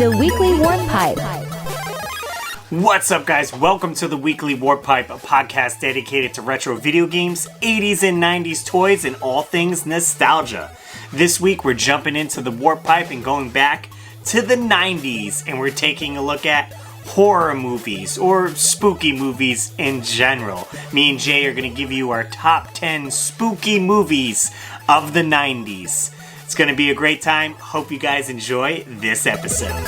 The Weekly Warp Pipe. What's up, guys? Welcome to the Weekly Warp Pipe, a podcast dedicated to retro video games, 80s and 90s toys, and all things nostalgia. This week, we're jumping into the Warp Pipe and going back to the 90s, and we're taking a look at horror movies, or spooky movies in general. Me and Jay are going to give you our top 10 spooky movies of the 90s. It's going to be a great time. Hope you guys enjoy this episode.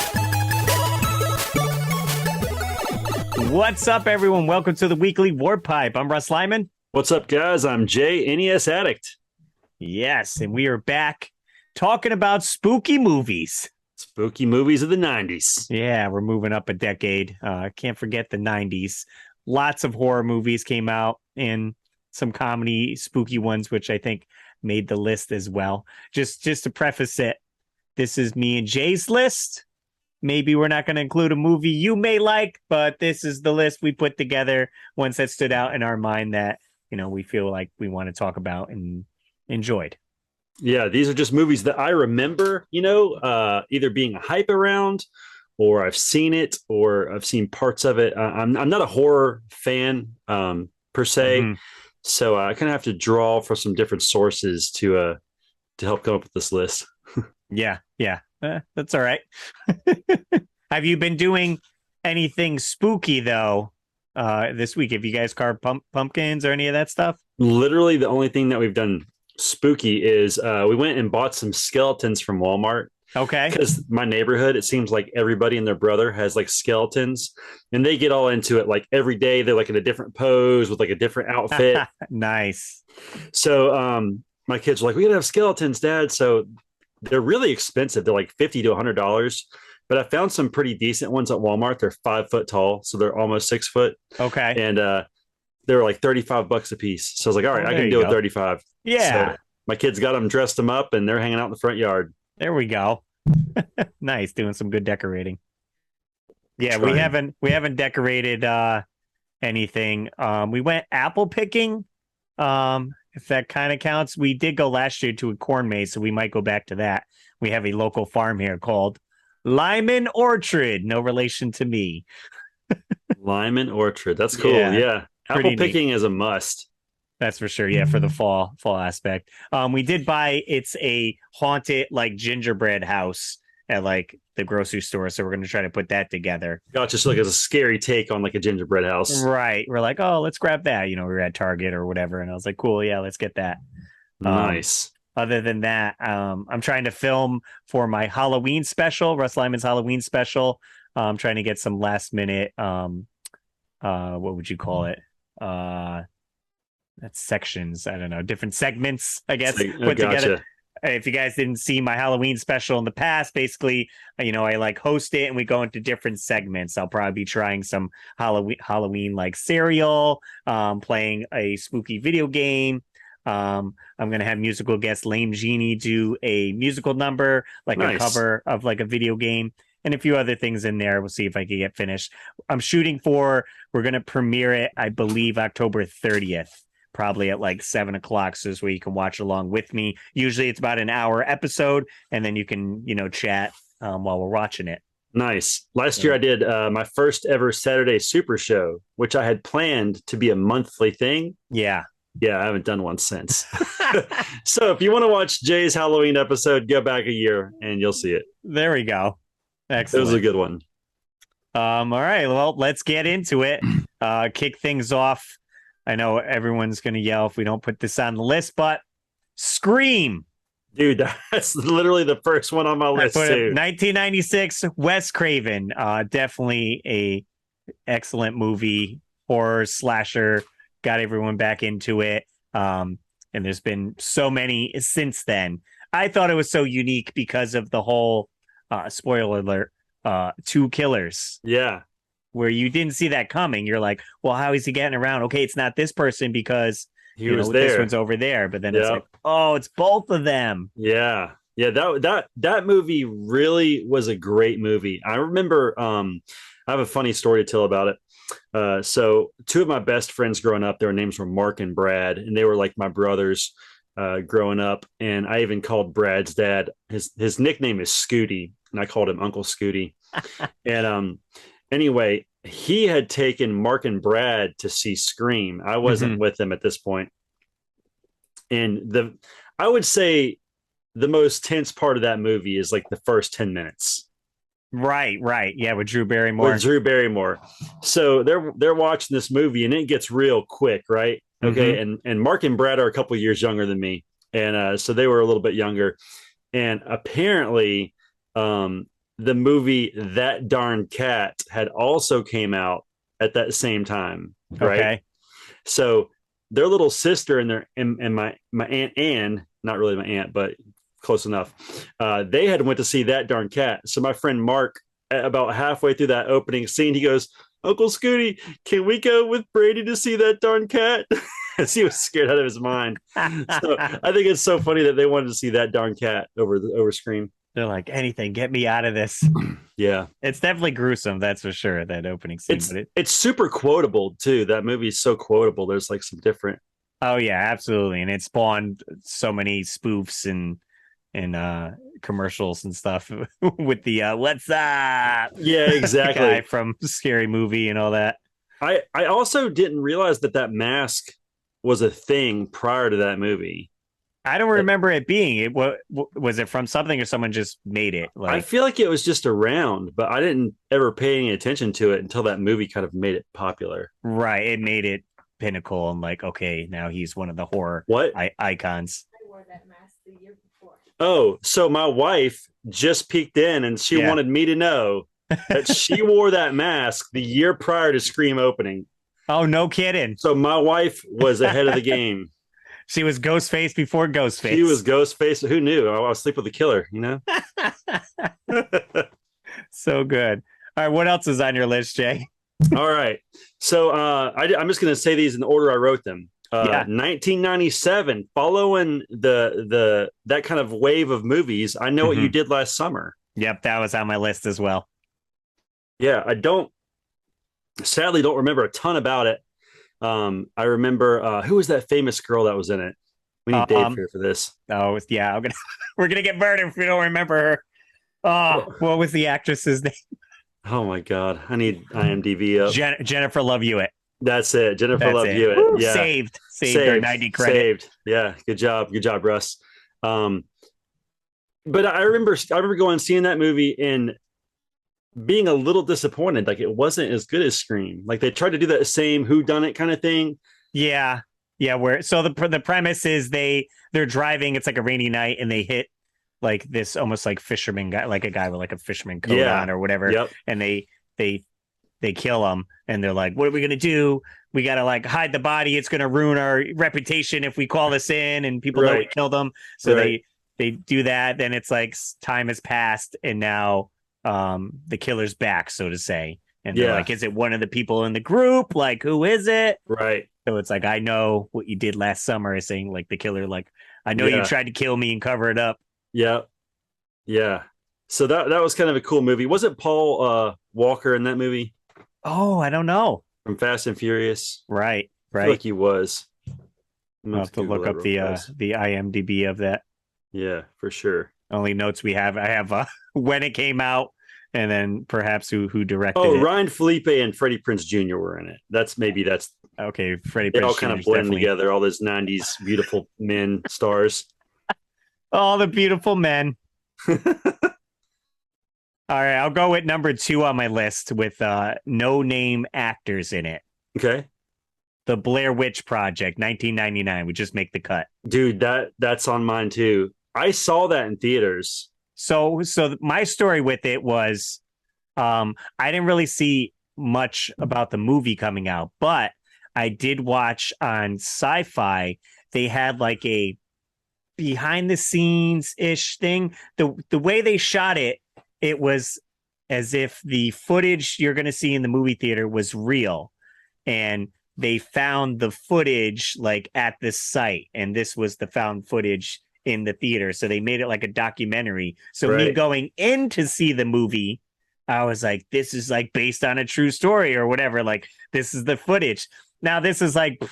What's up, everyone? Welcome to the Weekly Warp Pipe. I'm RussLyman. What's up, guys? I'm Jay, NES Addict. Yes, and we are back talking about spooky movies. Spooky movies of the 90s. Yeah, we're moving up a decade. Can't forget the 90s. Lots of horror movies came out and some comedy spooky ones, which I think made the list as well. Just to preface it, this is me and Jay's list. Maybe we're not going to include a movie you may like, but this is the list we put together, ones that stood out in our mind that, you know, we feel like we want to talk about and enjoyed. Yeah, these are just movies that I remember, either being a hype around, or I've seen it, or I've seen parts of it. I'm not a horror fan per se, so I kind of have to draw from some different sources to help come up with this list. Yeah, that's all right. Have you been doing anything spooky though this week? Have you guys carved pumpkins or any of that stuff? Literally, the only thing that we've done spooky is we went and bought some skeletons from Walmart. Okay. Because my neighborhood, it seems like everybody and their brother has like skeletons, and they get all into it. Like every day, they're like in a different pose with like a different outfit. Nice. So my kids are like, we gotta have skeletons, Dad. So they're really expensive. They're like $50 to $100. But I found some pretty decent ones at Walmart. They're 5 foot tall, so they're almost 6 foot. Okay. And they were like $35 a piece. So I was like, all right, I can do it 35. Yeah. So my kids got them up, and they're hanging out in the front yard. There we go. Nice, doing some good decorating. Yeah, Trying. we haven't decorated anything. We went apple picking. If that kind of counts. We did go last year to a corn maze, so we might go back to that. We have a local farm here called Lyman Orchard. No relation to me. Lyman Orchard. That's cool. Yeah. Apple picking is a must. That's for sure. Yeah, for the fall aspect. We did buy, it's a haunted like gingerbread house at like the grocery store, so we're going to try to put that together. Gotcha. So like as a scary take on like a gingerbread house. Right. We're like, oh, let's grab that. You know, we were at Target or whatever, and I was like, cool, yeah, let's get that. Nice. Other than that, I'm trying to film for my Halloween special, RussLyman's Halloween special. I'm trying to get some last minute, what would you call it? That's sections. I don't know, different segments, I guess, put together. If you guys didn't see my Halloween special in the past, basically, I like host it and we go into different segments. I'll probably be trying some Halloween like cereal, playing a spooky video game. I'm going to have musical guest Lame Genie do a musical number, like a cover of like a video game, and a few other things in there. We'll see if I can get finished. I'm shooting we're going to premiere it, I believe, October 30th. Probably at like 7 o'clock, so this way you can watch along with me. Usually it's about an hour episode, and then you can, chat while we're watching it. Nice. Last year I did my first ever Saturday Super Show, which I had planned to be a monthly thing. Yeah, I haven't done one since. So if you want to watch Jay's Halloween episode, go back a year and you'll see it. There we go. Excellent. It was a good one. All right, well, let's get into it. Kick things off. I know everyone's going to yell if we don't put this on the list, but Scream. Dude, that's literally the first one on my list, too. 1996, Wes Craven. Definitely a excellent movie, horror, slasher, got everyone back into it. And there's been so many since then. I thought it was so unique because of the whole, spoiler alert, two killers. Yeah. Where you didn't see that coming. You're like, well, how is he getting around? Okay, it's not this person because he was there. This one's over there. But then it's like, oh, it's both of them. Yeah. That movie really was a great movie. I remember I have a funny story to tell about it. So two of my best friends growing up, their names were Mark and Brad, and they were like my brothers growing up. And I even called Brad's dad. His nickname is Scooty, and I called him Uncle Scooty. And anyway, he had taken Mark and Brad to see Scream. I wasn't with them at this point. And I would say the most tense part of that movie is like the first 10 minutes. Right. Yeah, with Drew Barrymore. So they're watching this movie and it gets real quick, right? Okay. And Mark and Brad are a couple years younger than me. And so they were a little bit younger. And apparently the movie That Darn Cat had also came out at that same time. Right. Okay. So their little sister and my Aunt Anne, not really my aunt, but close enough. They had went to see That Darn Cat. So my friend Mark, about halfway through that opening scene, he goes, "Uncle Scooty, can we go with Brady to see That Darn Cat?" As he was scared out of his mind. So I think it's so funny that they wanted to see That Darn Cat over Scream. They're like, anything, get me out of this. Yeah. It's definitely gruesome, that's for sure, that opening scene. It's super quotable, too. That movie is so quotable. There's like some different... Oh, yeah, absolutely. And it spawned so many spoofs and commercials and stuff with the what's up? Yeah, exactly. Guy from Scary Movie and all that. I also didn't realize that mask was a thing prior to that movie. I don't remember it being. It was it from something or someone just made it? I feel like it was just around, but I didn't ever pay any attention to it until that movie kind of made it popular. Right, it made it pinnacle and like, okay, now he's one of the horror icons. I wore that mask the year before. Oh, so my wife just peeked in and she wanted me to know that she wore that mask the year prior to Scream opening. Oh, no kidding. So my wife was ahead of the game. She was Ghostface before Ghostface. She was Ghostface. Who knew? I was sleep with the killer, you know? So good. All right, what else is on your list, Jay? All right. So I'm just going to say these in the order I wrote them. 1997, following that kind of wave of movies, I Know What You Did Last Summer. Yep, that was on my list as well. Yeah, sadly don't remember a ton about it. I remember who was that famous girl that was in it? We need Dave here for this. Oh yeah, we're gonna get murdered if we don't remember her. Oh, what was the actress's name? Oh my god, I need IMDb up. Jennifer Love Hewitt. That's it, Jennifer Love Hewitt. Woo, yeah, saved her 90 credit. Saved. Yeah, good job, Russ. But I remember going and seeing that movie and being a little disappointed. Like it wasn't as good as Scream. Like they tried to do that same whodunit kind of thing. Yeah. So the premise is they're driving. It's like a rainy night, and they hit like this almost like fisherman guy, like a guy with like a fisherman coat on or whatever. Yep. And they kill him, and they're like, "What are we gonna do? We gotta like hide the body. It's gonna ruin our reputation if we call this in, and people know we killed him." So they do that. Then it's like time has passed, and now the killer's back, so to say. And they're like, is it one of the people in the group? Like, who is it? Right. So it's like, I know what you did last summer, is saying like the killer, like, I know you tried to kill me and cover it up. Yeah. Yeah. So that was kind of a cool movie. Was it Paul Walker in that movie? Oh, I don't know. From Fast and Furious. Right. I feel like he was. I'll have to look up the IMDb of that. Yeah, for sure. Only notes we have. I have when it came out, and then perhaps who directed it. Oh, Ryan Felipe and Freddie Prinze Jr. were in it. That's okay. Freddie Prinze. They all kind of blend together. All those '90s beautiful men stars. All the beautiful men. All right, I'll go with number 2 on my list with no name actors in it. Okay. The Blair Witch Project, 1999, would just make the cut. Dude, that's on mine too. I saw that in theaters. So my story with it was, I didn't really see much about the movie coming out, but I did watch on Sci-Fi. They had like a behind the scenes ish thing. The way they shot it, it was as if the footage you're going to see in the movie theater was real, and they found the footage like at this site, and this was the found footage in the theater. So they made it like a documentary. So me going in to see the movie, I was like, this is like based on a true story or whatever. Like, this is the footage. Now, this is like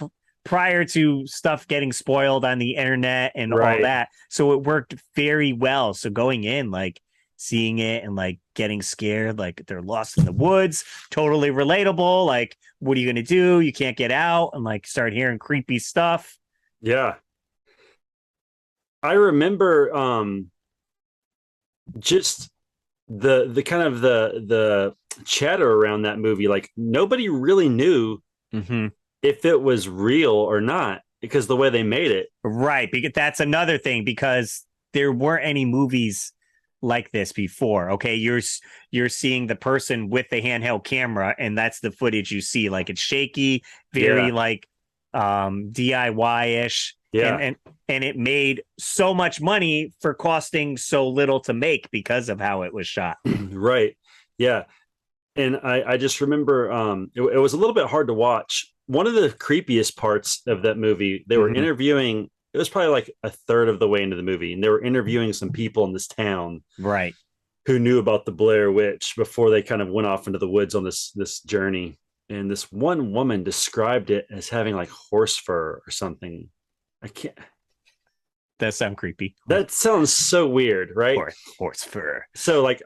prior to stuff getting spoiled on the internet and all that. So it worked very well. So going in, like, seeing it and like getting scared, like they're lost in the woods, totally relatable. Like, what are you gonna do? You can't get out, and like start hearing creepy stuff. Yeah. I remember just the kind of the chatter around that movie. Like nobody really knew if it was real or not because the way they made it. Right, because that's another thing, because there weren't any movies like this before. Okay, you're seeing the person with the handheld camera, and that's the footage you see. Like it's shaky, very like DIY-ish. Yeah. And it made so much money for costing so little to make because of how it was shot. Right. Yeah. And I just remember it was a little bit hard to watch. One of the creepiest parts of that movie, they were interviewing, it was probably like a third of the way into the movie, and they were interviewing some people in this town, right, who knew about the Blair Witch before they kind of went off into the woods on this journey. And this one woman described it as having like horse fur or something. I can't. That sounds creepy. That sounds so weird, right? Horse fur. So like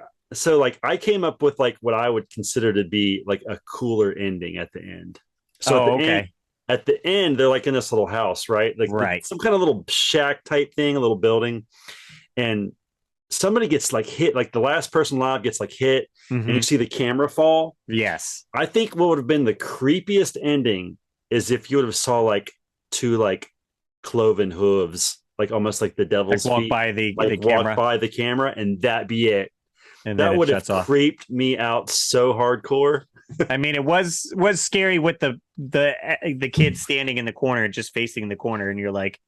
I came up with like what I would consider to be like a cooler ending at the end. So at the end, they're like in this little house, right? Like some kind of little shack type thing, a little building, and somebody gets like hit. Like the last person alive gets like hit, and you see the camera fall. Yes, I think what would have been the creepiest ending is if you would have saw like two like cloven hooves, like almost like the devil's like feet, by the walk camera. by the camera, and that be it. And that would have off. creeped me out so hardcore. I mean, it was scary with the kid standing in the corner, just facing the corner, and you're like,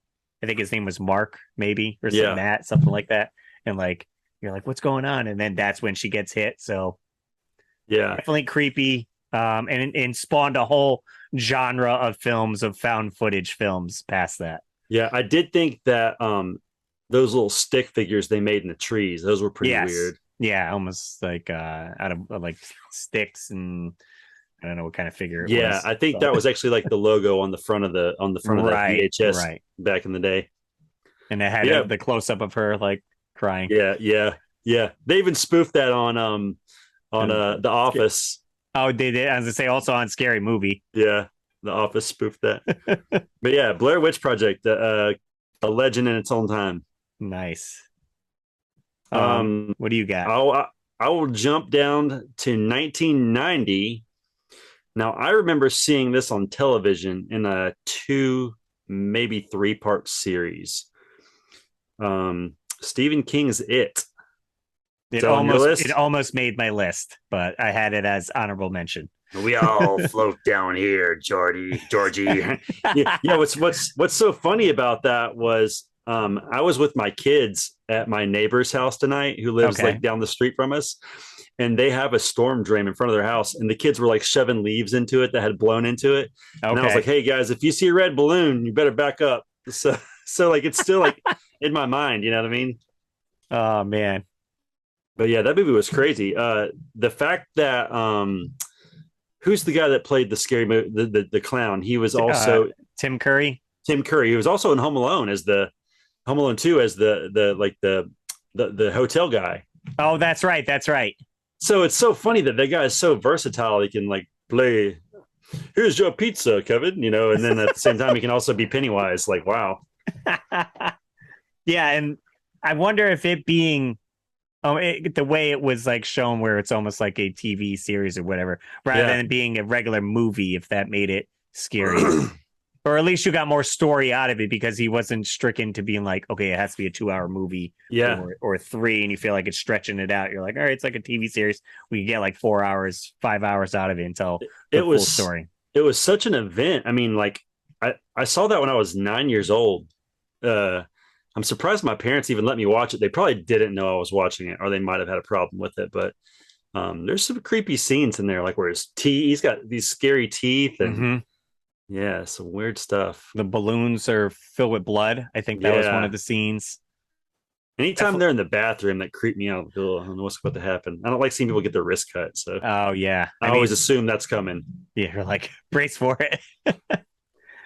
I think his name was Mark, maybe, or something like that, and like you're like, what's going on? And then that's when she gets hit. So yeah, definitely creepy. And spawned a whole genre of films, of found footage films past that. Yeah, I did think that those little stick figures they made in the trees, those were pretty weird. Yeah, almost like out of like sticks, and I don't know what kind of figure it was. Yeah, I think that was actually like the logo on the front of the VHS back in the day. And it had the close up of her like crying. Yeah. They even spoofed that on The Office. Oh, they did. As I say, also on Scary Movie. Yeah, The Office spoofed that. But yeah, Blair Witch Project, a legend in its own time. Nice. What do you got? I will jump down to 1990. Now, I remember seeing this on television in a 2, maybe 3-part series. Stephen King's It. It almost made my list, but I had it as honorable mention. We all float down here, Georgie. Yeah. What's so funny about that was I was with my kids at my neighbor's house tonight, who lives like down the street from us, and they have a storm drain in front of their house, and the kids were like shoving leaves into it that had blown into it. And I was like, hey guys, if you see a red balloon, you better back up. So like it's still like in my mind, you know what I mean? Oh man. But yeah, that movie was crazy. The fact that who's the guy that played the scary movie, the clown? He was also Tim Curry. Tim Curry. He was also in Home Alone as the Home Alone 2 as the hotel guy. Oh, that's right. So it's so funny that guy is so versatile. He can like play, here's your pizza, Kevin, you know, and then at the same time he can also be Pennywise. Like, wow. Yeah, and I wonder if it being the way it was like shown, where it's almost like a TV series or whatever, rather than being a regular movie, if that made it scary. Or at least you got more story out of it, because he wasn't stricken to being like, okay, it has to be a 2-hour movie, or 3, and you feel like it's stretching it out. You're like, all right, it's like a TV series. We get like 4 hours, 5 hours out of it until the full story. It was such an event. I mean, like I saw that when I was 9 years old. I'm surprised my parents even let me watch it. They probably didn't know I was watching it, or they might have had a problem with it. But there's some creepy scenes in there, like where he's got these scary teeth, and yeah, some weird stuff. The balloons are filled with blood. I think that was one of the scenes. Anytime they're in the bathroom, that creeped me out. Oh, I don't know what's about to happen. I don't like seeing people get their wrist cut. So I always assume that's coming. Yeah, you're like, brace for it.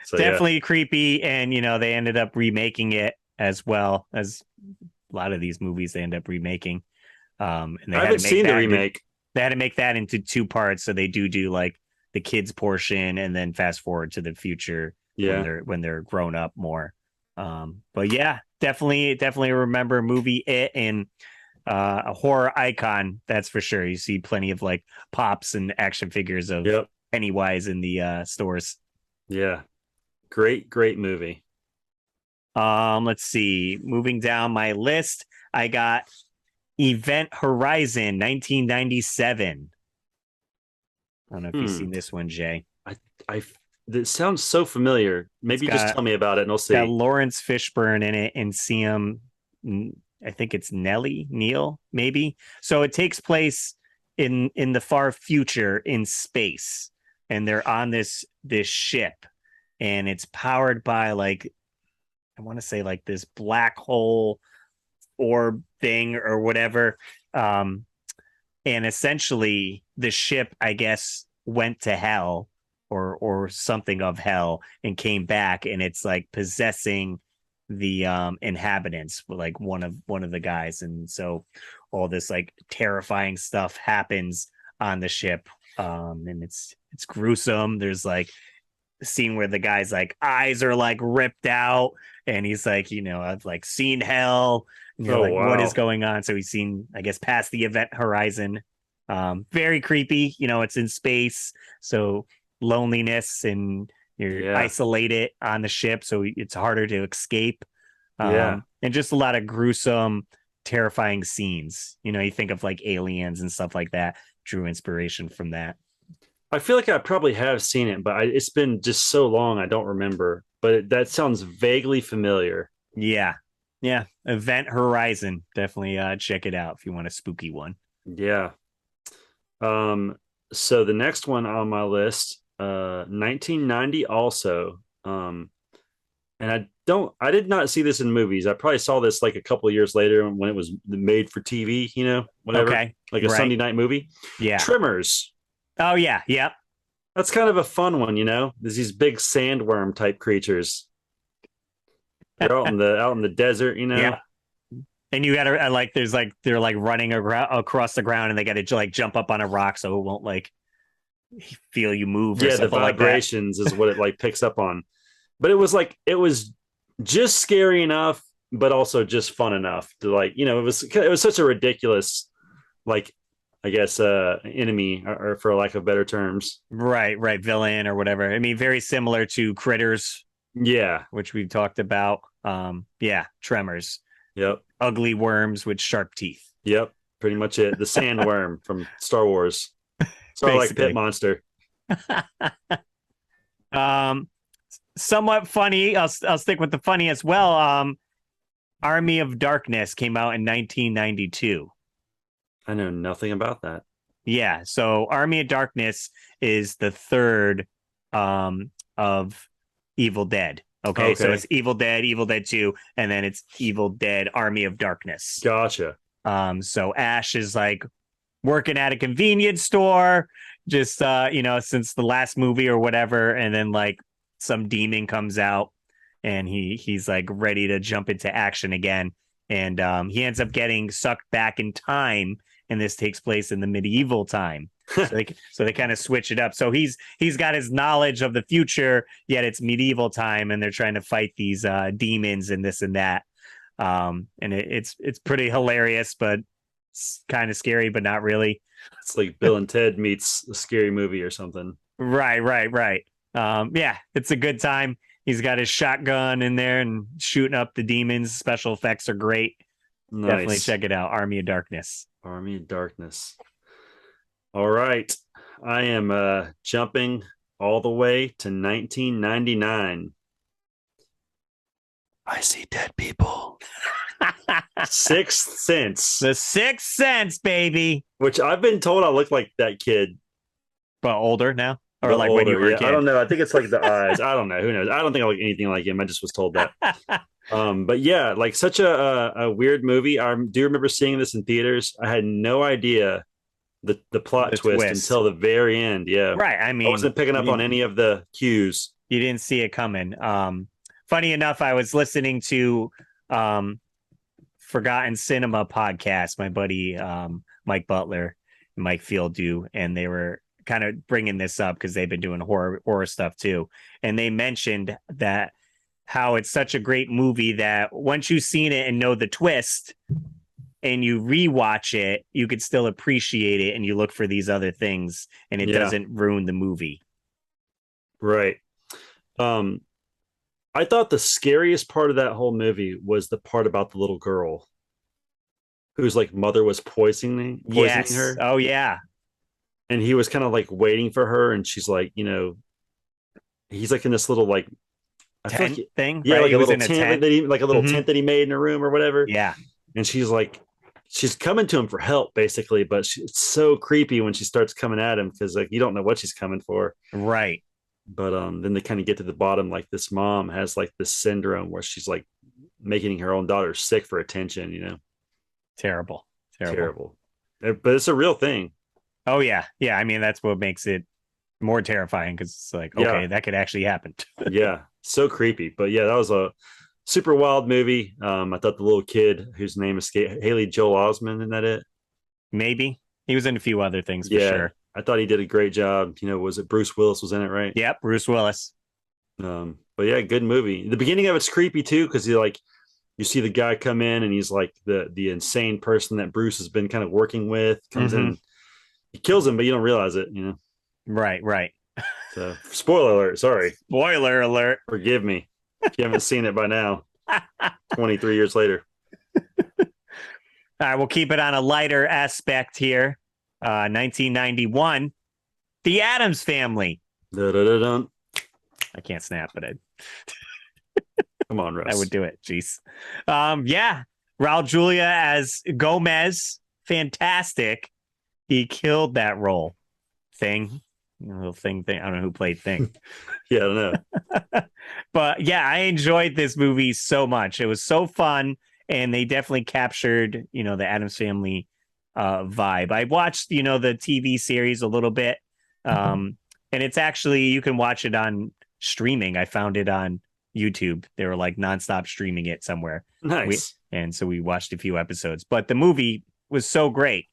So, definitely creepy. And they ended up remaking it, as well as a lot of these movies they end up remaking. And they I had haven't to make seen the that remake. they had to make that into 2 parts, so they do like the kids portion and then fast forward to the future Yeah. when they're grown up more. But yeah, definitely remember movie It, and a horror icon, that's for sure. You see plenty of like pops and action figures of Yep. Pennywise in the stores. Yeah. Great movie. Let's see. Moving down my list, I got Event Horizon 1997. I don't know if you've seen this one, Jay. I It sounds so familiar. Maybe just tell me about it and I'll see. Got Lawrence Fishburne in it and see him. I think it's Neil, maybe. So it takes place in the far future in space, and they're on this ship, and it's powered by like, I want to say like this black hole orb thing or whatever. And essentially the ship, I guess, went to hell or something of hell and came back, and it's like possessing the inhabitants, like one of the guys. And so all this like terrifying stuff happens on the ship. And it's gruesome. There's like a scene where the guy's like eyes are like ripped out, and he's like, I've like seen hell. And you're like, wow, what is going on? So he's seen, I guess, past the event horizon. Very creepy. It's in space, so loneliness, and you're isolated on the ship, so it's harder to escape. And just a lot of gruesome, terrifying scenes. You think of like Aliens and stuff like that, drew inspiration from that. I feel like I probably have seen it, but it's been just so long I don't remember. But that sounds vaguely familiar. Yeah. Event Horizon. Definitely check it out if you want a spooky one. Yeah. So the next one on my list, 1990 also. And I did not see this in movies. I probably saw this like a couple of years later when it was made for TV, whatever. Okay. Like a Sunday night movie. Yeah. Tremors. Oh yeah. Yep. That's kind of a fun one, There's these big sandworm type creatures. They're out in the desert, Yeah. And you gotta like, there's like, they're like running across the ground, and they gotta like jump up on a rock so it won't like feel you move. Or something, the vibrations is what it like picks up on. But it was just scary enough, but also just fun enough to like, it was such a ridiculous, like, I guess, enemy, or for lack of better terms. Right. Villain or whatever. I mean, very similar to Critters. Yeah. Which we've talked about. Tremors. Yep. Ugly worms with sharp teeth. Yep. Pretty much it. The sandworm from Star Wars. Sort of like Pit Monster. Somewhat funny. I'll stick with the funny as well. Army of Darkness came out in 1992. I know nothing about that. Yeah, so Army of Darkness is the third of Evil Dead. Okay, so it's Evil Dead 2, and then it's Evil Dead Army of Darkness. Gotcha. So Ash is like working at a convenience store, just since the last movie or whatever, and then like some demon comes out, and he's like ready to jump into action again, and he ends up getting sucked back in time, and this takes place in the medieval time. So they kind of switch it up. So he's got his knowledge of the future, yet it's medieval time, and they're trying to fight these demons and this and that. And it's pretty hilarious, but it's kind of scary, but not really. It's like Bill and Ted meets a scary movie or something. Right. Yeah, it's a good time. He's got his shotgun in there and shooting up the demons. Special effects are great. Nice. Definitely check it out. Army of Darkness. Army of Darkness. All right. I am jumping all the way to 1999. I see dead people. Sixth Sense. The Sixth Sense, baby. Which I've been told I look like that kid. But older now? Or like older, when you were a kid? I don't know. I think it's like the eyes. I don't know. Who knows? I don't think I look anything like him. I just was told that. But yeah, like such a weird movie. I do remember seeing this in theaters. I had no idea the plot twist until the very end. Yeah. Right. I mean, I wasn't picking up on any of the cues. You didn't see it coming. Funny enough, I was listening to Forgotten Cinema podcast, my buddy Mike Butler and Mike Field do, and they were kind of bringing this up because they've been doing horror stuff too, and they mentioned that how it's such a great movie that once you've seen it and know the twist and you rewatch it, you could still appreciate it and you look for these other things and it doesn't ruin the movie. Right. I thought the scariest part of that whole movie was the part about the little girl whose like mother was poisoning her. Oh yeah. And he was kind of like waiting for her, and she's like, he's like in this little like tent thing. Yeah, right? like a little tent that he, like a little tent that he made in a room or whatever. Yeah. And she's coming to him for help basically, but it's so creepy when she starts coming at him because like you don't know what she's coming for. Right. But then they kind of get to the bottom, like this mom has like this syndrome where she's like making her own daughter sick for attention, Terrible. But it's a real thing. Oh yeah. Yeah. I mean, that's what makes it more terrifying because it's like, okay, that could actually happen. Yeah. So creepy. But yeah, that was a super wild movie. I thought the little kid whose name escaped, Haley Joel Osment, isn't that it? Maybe. He was in a few other things for sure. I thought he did a great job. Was it Bruce Willis was in it, right? Yep, Bruce Willis. But yeah, good movie. The beginning of it's creepy too, because you see the guy come in and he's like the insane person that Bruce has been kind of working with, comes in, he kills him, but you don't realize it, Right. So spoiler alert, sorry. Spoiler alert. Forgive me if you haven't seen it by now. 23 years later. All right, we'll keep it on a lighter aspect here. 1991, The Addams Family. Dun. I can't snap, but come on, Russ. I would do it. Jeez. Yeah, Raul Julia as Gomez, fantastic. He killed that role. Thing. I don't know who played Thing. Yeah, I don't know. But yeah, I enjoyed this movie so much. It was so fun, and they definitely captured, the Addams Family vibe. I watched, the TV series a little bit. And it's actually, you can watch it on streaming. I found it on YouTube. They were like nonstop streaming it somewhere. Nice. And so we watched a few episodes, but the movie was so great.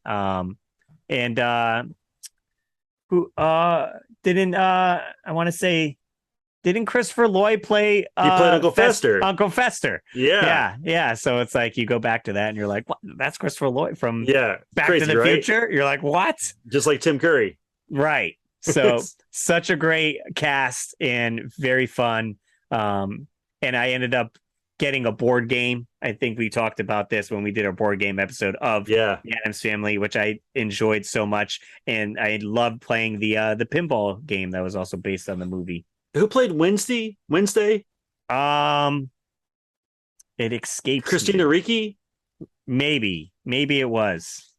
Didn't Christopher Lloyd play? He played Uncle Fester. Uncle Fester. Yeah. So it's like you go back to that and you're like, what? That's Christopher Lloyd from Back crazy, to the right? Future. You're like, what? Just like Tim Curry. Right. So such a great cast and very fun. And I ended up getting a board game. I think we talked about this when we did our board game episode of The Addams Family, which I enjoyed so much. And I loved playing the pinball game that was also based on the movie. Who played Wednesday? It escapes Christina Ricci? Maybe it was.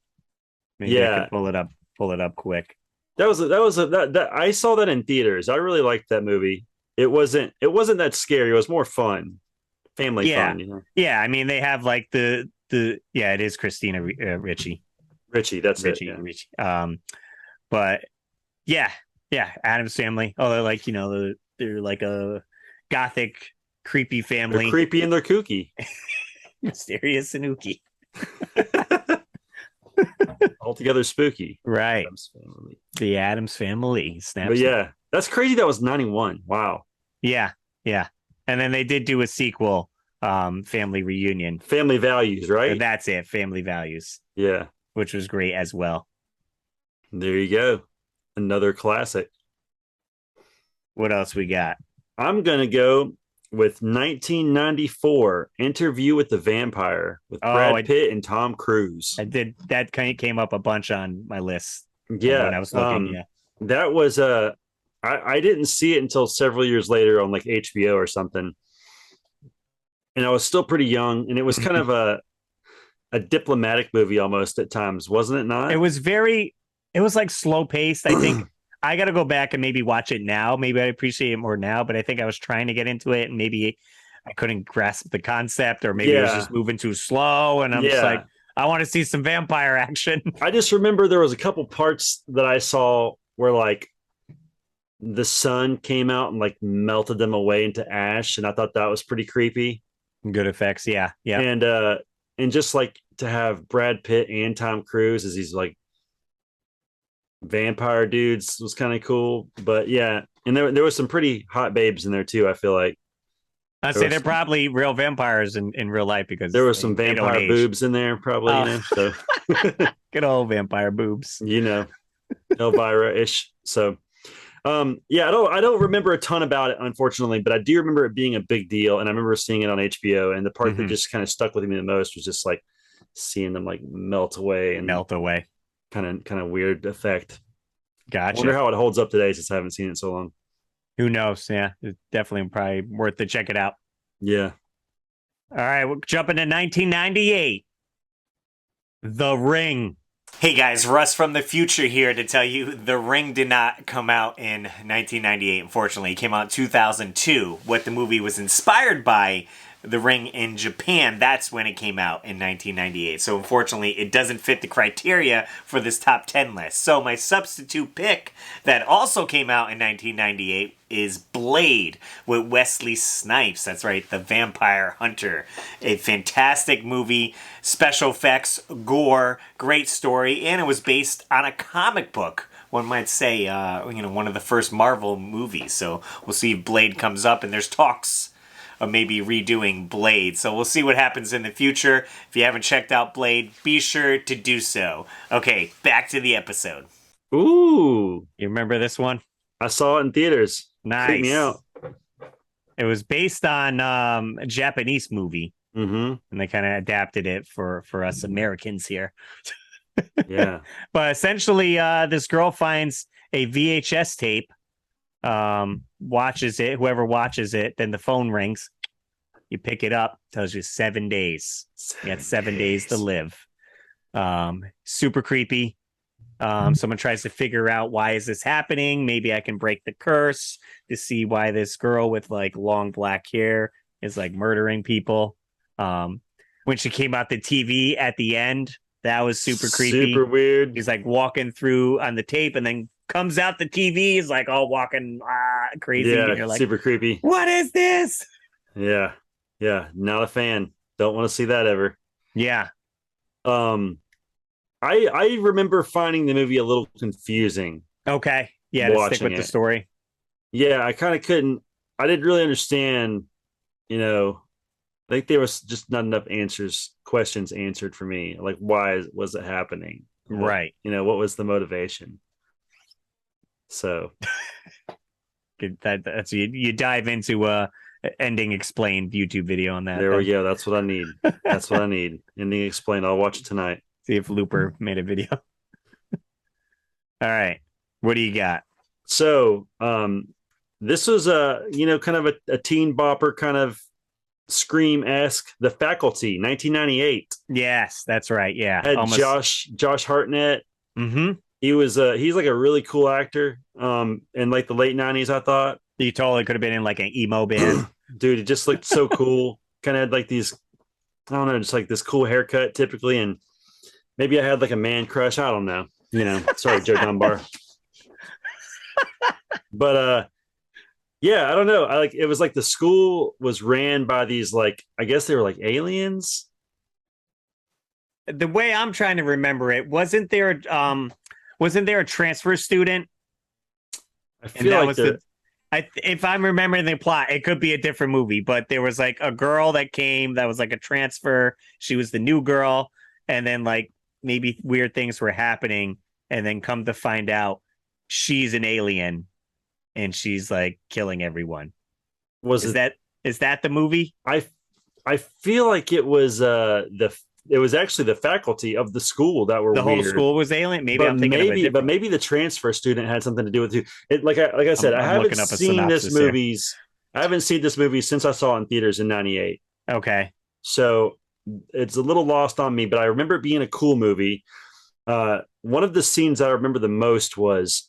Maybe I could pull it up quick. That I saw that in theaters. I really liked that movie. It wasn't that scary. It was more fun. Family fun, Yeah, I mean they have like it is Christina Ricci. Ricci, that's Ricci, it. Yeah. Ricci. But yeah, Addams Family. Oh, they're like, they're like a gothic, creepy family. They're creepy and they're kooky. Mysterious and ooky. Altogether spooky. Right. Addams Family. The Addams Family. But yeah, that's crazy. That was 91. Wow. Yeah. And then they did do a sequel, Family Reunion. Family Values, right? And that's it. Family Values. Yeah. Which was great as well. There you go. Another classic. What else we got? I'm going to go with 1994 Interview with the Vampire with Brad Pitt and Tom Cruise. I did. That came up a bunch on my list. Yeah. When I was looking. That was I didn't see it until several years later on like HBO or something. And I was still pretty young, and it was kind of a diplomatic movie almost at times, wasn't it not? It was like slow paced. I think I got to go back and maybe watch it now. Maybe I appreciate it more now, but I think I was trying to get into it and maybe I couldn't grasp the concept, or maybe it was just moving too slow. And I'm just like, I want to see some vampire action. I just remember there was a couple parts that I saw where like the sun came out and like melted them away into ash. And I thought that was pretty creepy. Good effects. Yeah. And and just like to have Brad Pitt and Tom Cruise as these like vampire dudes was kind of cool. But yeah, and there was some pretty hot babes in there too. I feel like I'd say they're probably real vampires in real life because there was some vampire boobs in there, probably. So good old vampire boobs, Elvira-ish. So yeah, I don't remember a ton about it, unfortunately, but I do remember it being a big deal, and I remember seeing it on HBO. And the part that just kind of stuck with me the most was just like seeing them like melt away, kind of weird effect. Gotcha. I wonder how it holds up today since I haven't seen it so long. Who knows? Yeah, it's definitely probably worth to check it out. Yeah. All right, we're jumping to 1998. The Ring. Hey guys, Russ from the future here to tell you The Ring did not come out in 1998, unfortunately. It came out in 2002. What the movie was inspired by, The Ring in Japan, that's when it came out in 1998. So unfortunately, it doesn't fit the criteria for this top 10 list. So my substitute pick that also came out in 1998 is Blade with Wesley Snipes. That's right, the vampire hunter. A fantastic movie, special effects, gore, great story, and it was based on a comic book. One might say, one of the first Marvel movies. So we'll see if Blade comes up, and there's talks of maybe redoing Blade. So we'll see what happens in the future. If you haven't checked out Blade, be sure to do so. Okay, back to the episode. Ooh. You remember this one? I saw it in theaters. Nice. Freaked me out. It was based on a Japanese movie. And they kind of adapted it for us Americans here. Yeah. But essentially, this girl finds a VHS tape, watches it, whoever watches it, then the phone rings. You pick it up, tells you 7 days. You got 7 days to live. Super creepy. Someone tries to figure out why is this happening. Maybe I can break the curse to see why this girl with like long black hair is like murdering people. When she came out the TV at the end, that was super creepy. Super weird. He's like walking through on the tape and then comes out the TV, is like all walking crazy. Yeah, and you're like, super creepy. What is this? Yeah. Yeah. Not a fan. Don't want to see that ever. Yeah. I remember finding the movie a little confusing. Okay. Yeah, to stick with the story. Yeah, I kind of couldn't. I didn't really understand, I think there was just not enough questions answered for me. Like, why was it happening? Right. What was the motivation? So that's you dive into ending explained YouTube video on that. There we go. That's what I need. That's what I need. Ending explained. I'll watch it tonight. See if Looper made a video. All right. What do you got? So, this was kind of a teen bopper, kind of Scream-esque. The Faculty, 1998. Yes, that's right. Yeah. Had Josh Hartnett. Mm-hmm. He's like a really cool actor. In like the late 90s, I thought. He totally could have been in like an emo band. Dude, it just looked so cool. Kind of had like these, I don't know, just like this cool haircut typically. And maybe I had like a man crush. I don't know. Sorry, Joe Dunbar. But yeah, I don't know. It was like the school was ran by these, like, I guess they were like aliens. The way I'm trying to remember it, wasn't there a transfer student? I feel like if I'm remembering the plot, it could be a different movie, but there was like a girl that came that was like a transfer. She was the new girl, and then like maybe weird things were happening, and then come to find out she's an alien and she's like killing everyone. Is that the movie? I feel like it was it was actually the faculty of the school that were the whole weird. School was alien. But maybe the transfer student had something to do with it. Like I said, I haven't seen this movie. I haven't seen this movie since I saw it in theaters in '98. Okay, so it's a little lost on me, but I remember it being a cool movie. One of the scenes I remember the most was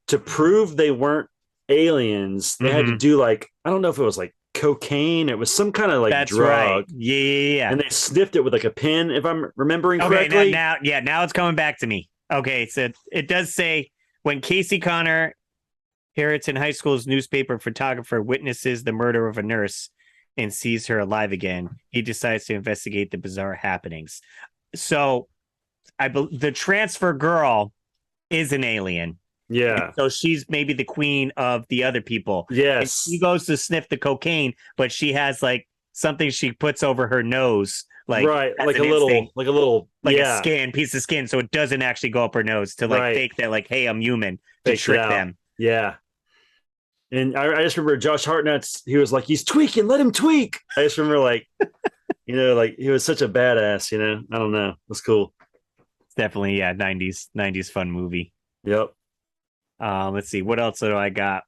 to prove they weren't aliens. They had to do like, I don't know if it was like cocaine. It was some kind of like drug. Right. Yeah. And they sniffed it with like a pen, if I'm remembering correctly. Now it's coming back to me. Okay, so it does say when Casey Connor, Harriton High School's newspaper photographer, witnesses the murder of a nurse, and sees her alive again, he decides to investigate the bizarre happenings. So the transfer girl is an alien. Yeah. So she's maybe the queen of the other people. Yes. And she goes to sniff the cocaine, but she has like something she puts over her nose, like right, like a little, a skin piece of skin, so it doesn't actually go up her nose to like fake that, like, hey, I'm human, to trick them. Yeah. And I just remember Josh Hartnett's. He was like, he's tweaking, let him tweak. I just remember like, like he was such a badass. I don't know. That's cool. It's definitely 90s fun movie. Yep. Let's see, what else do I got?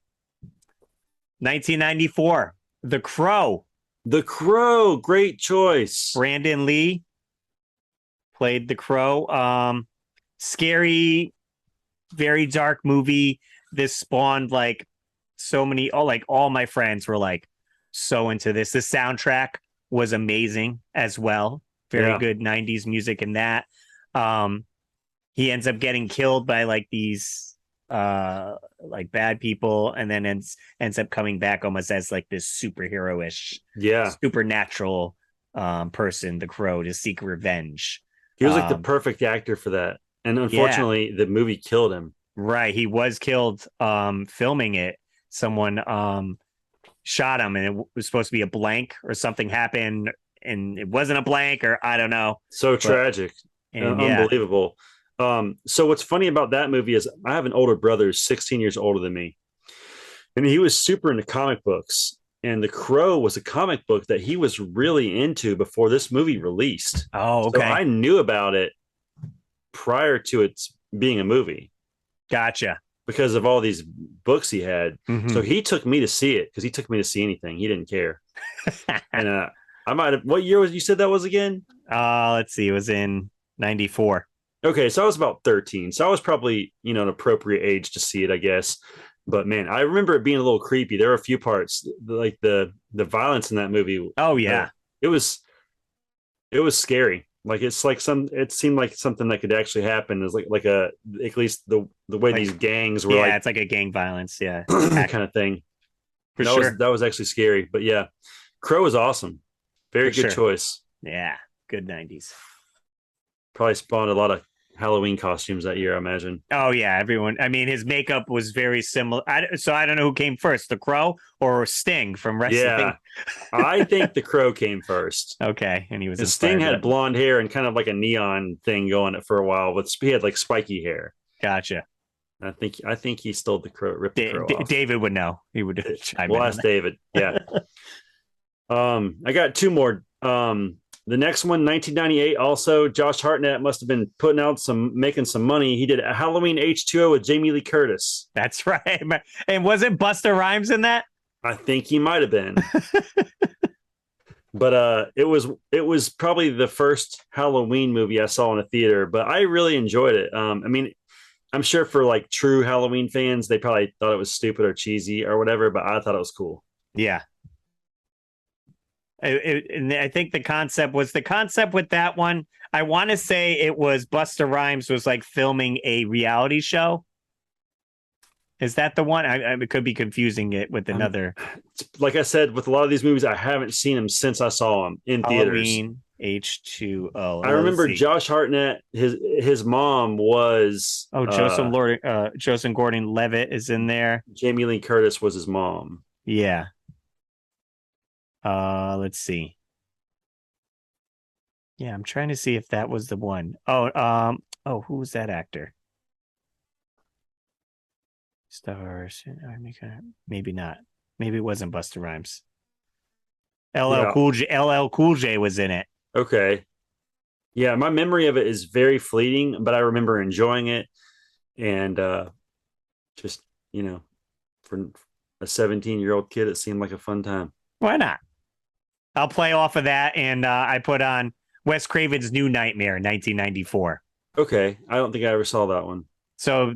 1994, The Crow. The Crow, great choice. Brandon Lee played the Crow. Scary, very dark movie. This spawned like so many. All my friends were like so into this. The soundtrack was amazing as well. Very good 90s music in that. He ends up getting killed by like these like bad people, and then ends up coming back almost as like this superhero-ish, supernatural person, the Crow, to seek revenge. He was like the perfect actor for that, and unfortunately the movie killed him. Right, he was killed filming it. Someone shot him, and it was supposed to be a blank, or something happened and it wasn't a blank, or I don't know. Tragic and unbelievable. So what's funny about that movie is I have an older brother who's 16 years older than me, and he was super into comic books. And The Crow was a comic book that he was really into before this movie released. Oh, okay. So I knew about it prior to it being a movie. Gotcha. Because of all these books he had. Mm-hmm. So he took me to see it, because he took me to see anything. He didn't care. And I might have, what year was you said that was again? Let's see. It was in 94. Okay, so I was about 13. So I was probably, an appropriate age to see it, I guess. But man, I remember it being a little creepy. There were a few parts, like the violence in that movie. Oh yeah, it was scary. Like it seemed like something that could actually happen. Is like at least the way these gangs were. Yeah, it's like a gang violence. Yeah, kind of thing. That was actually scary. But yeah, Crow was awesome. Very good choice. Yeah, good 90s. Probably spawned a lot of Halloween costumes that year, I imagine. Oh yeah, everyone. I mean, his makeup was very similar. So I don't know who came first, the Crow or Sting from wrestling. Yeah, I think the Crow came first. Okay, and he was. Sting had blonde hair and kind of like a neon thing going for a while, but he had like spiky hair. Gotcha. I think he stole the Crow, ripped the Crow off. David would know. He would. We'll ask David. Yeah. I got two more. The next one, 1998, also, Josh Hartnett must have been making some money. He did a Halloween H2O with Jamie Lee Curtis. That's right. And wasn't Busta Rhymes in that? I think he might have been. But it was probably the first Halloween movie I saw in a theater, but I really enjoyed it. I mean, I'm sure for like true Halloween fans, they probably thought it was stupid or cheesy or whatever, but I thought it was cool. Yeah. And I think the concept with that one, I want to say it was Busta Rhymes was like filming a reality show. Is that the one? I could be confusing it with another. Like I said, with a lot of these movies, I haven't seen them since I saw them in Halloween theaters. H2O. I remember Josh Hartnett. His mom was Joseph Gordon-Levitt is in there. Jamie Lee Curtis was his mom. Yeah. Let's see. Yeah, I'm trying to see if that was the one. Who was that actor? Stars. Maybe not. Maybe it wasn't Busta Rhymes. LL Cool J was in it. Okay. Yeah, my memory of it is very fleeting, but I remember enjoying it. And just, for a 17-year-old kid, it seemed like a fun time. Why not? I'll play off of that, and I put on Wes Craven's New Nightmare, 1994. Okay, I don't think I ever saw that one. So,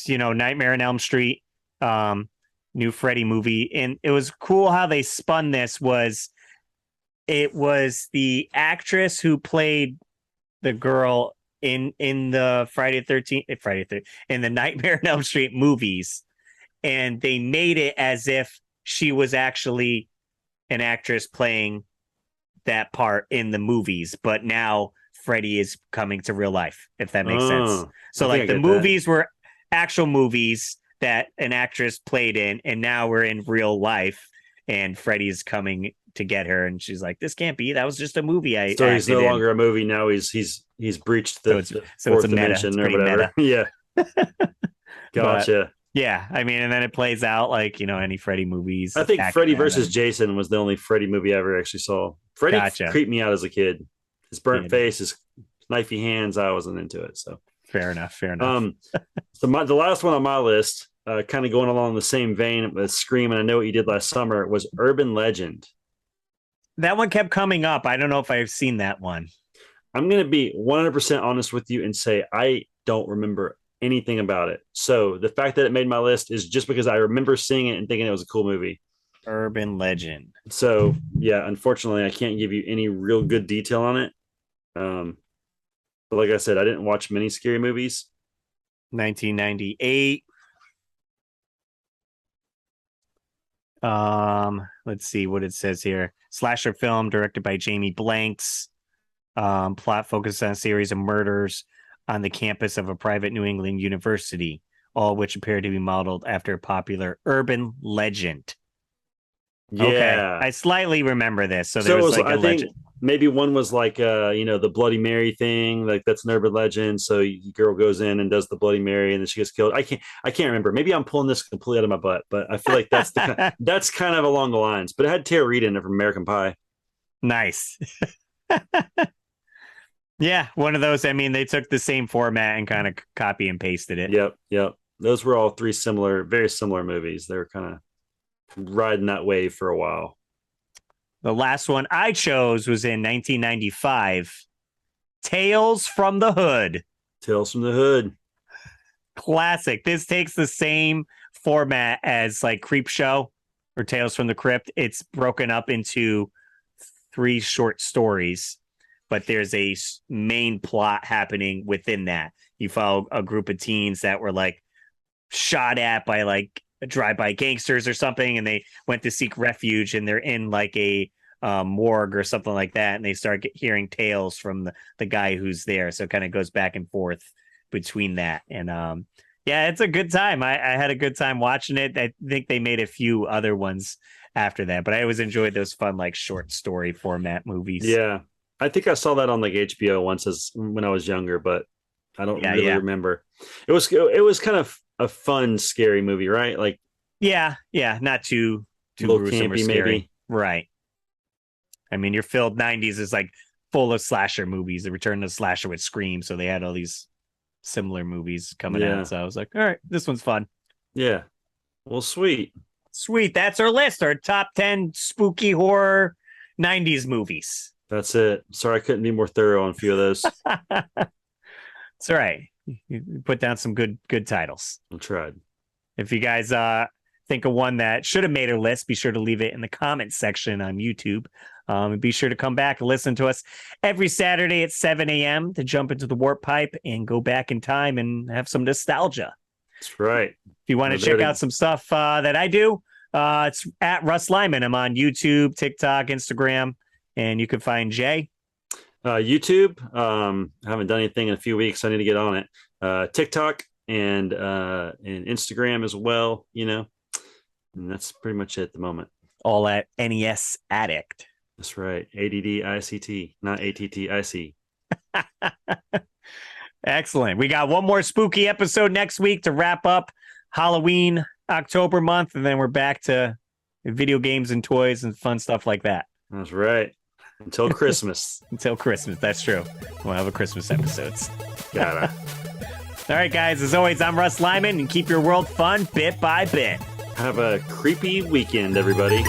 Nightmare on Elm Street, new Freddy movie, and it was cool how they spun this. It was the actress who played the girl in the Friday the 13th, in the Nightmare on Elm Street movies, and they made it as if she was actually an actress playing that part in the movies, but now Freddy is coming to real life, if that makes sense. So like the movies were actual movies that an actress played in, and now we're in real life, and Freddy's coming to get her, and she's like, "This can't be. That was just a movie." So he's no longer a movie now. He's breached the fourth dimension or whatever. Yeah, gotcha. But, yeah, I mean, and then it plays out like any Freddy movies. I think Freddy versus Jason was the only Freddy movie I ever actually saw. Freddy creeped me out as a kid. His burnt face, his knifey hands. I wasn't into it. So fair enough. So the last one on my list, kind of going along the same vein with Scream, and I know what you did last summer, was Urban Legend. That one kept coming up. I don't know if I've seen that one. I'm going to be 100% honest with you and say I don't remember anything about it. So the fact that it made my list is just because I remember seeing it and thinking it was a cool movie. Urban Legend. So, yeah, unfortunately, I can't give you any real good detail on it. But like I said, I didn't watch many scary movies. 1998. Let's see what it says here. Slasher film directed by Jamie Blanks. Plot focused on a series of murders on the campus of a private New England university, all which appear to be modeled after a popular urban legend. Yeah, okay. I slightly remember this. So there was like a legend. Maybe one was like the Bloody Mary thing, like that's an urban legend. So the girl goes in and does the Bloody Mary and then she gets killed. I can't remember. Maybe I'm pulling this completely out of my butt, but I feel like that's that's kind of along the lines. But it had Tara Reid in it from American Pie. Nice. Yeah, one of those. I mean, they took the same format and kind of copy and pasted it. Yep. Those were all three very similar movies. They were kind of riding that wave for a while. The last one I chose was in 1995. Tales from the Hood. Tales from the Hood. Classic. This takes the same format as like Creepshow or Tales from the Crypt. It's broken up into 3 short stories, but there's a main plot happening within that. You follow a group of teens that were like shot at by like drive-by gangsters or something, and they went to seek refuge, and they're in like a morgue or something like that, and they start hearing tales from the guy who's there. So it kind of goes back and forth between that. And yeah, it's a good time. I had a good time watching it. I think they made a few other ones after that, but I always enjoyed those fun like short story format movies. Yeah, I think I saw that on like HBO once when I was younger, but I don't really remember. It was kind of a fun, scary movie, right? Like, yeah, not too gruesome or scary. Maybe. Right. I mean, your filled 90s is like full of slasher movies. The Return of the Slasher with Scream, so they had all these similar movies coming out. So I was like, all right, this one's fun. Yeah. Well, sweet. That's our list. Our top 10 spooky horror 90s movies. That's it. Sorry, I couldn't be more thorough on a few of those. It's all right. You put down some good titles. I tried. If you guys think of one that should have made a list, be sure to leave it in the comments section on YouTube. And be sure to come back and listen to us every Saturday at 7 a.m. to jump into the warp pipe and go back in time and have some nostalgia. That's right. If you want to check out some stuff that I do, it's at RussLyman. I'm on YouTube, TikTok, Instagram, and you can find Jay. YouTube. I haven't done anything in a few weeks. So I need to get on it. TikTok and Instagram as well, and that's pretty much it at the moment. All at NES Addict. That's right. ADDICT, not ATTIC. Excellent. We got one more spooky episode next week to wrap up Halloween October month, and then we're back to video games and toys and fun stuff like that. That's right. Until Christmas. Until Christmas. That's true. We'll have a Christmas episodes. Gotta. All right, guys. As always, I'm RussLyman, and keep your world fun bit by bit. Have a creepy weekend, everybody.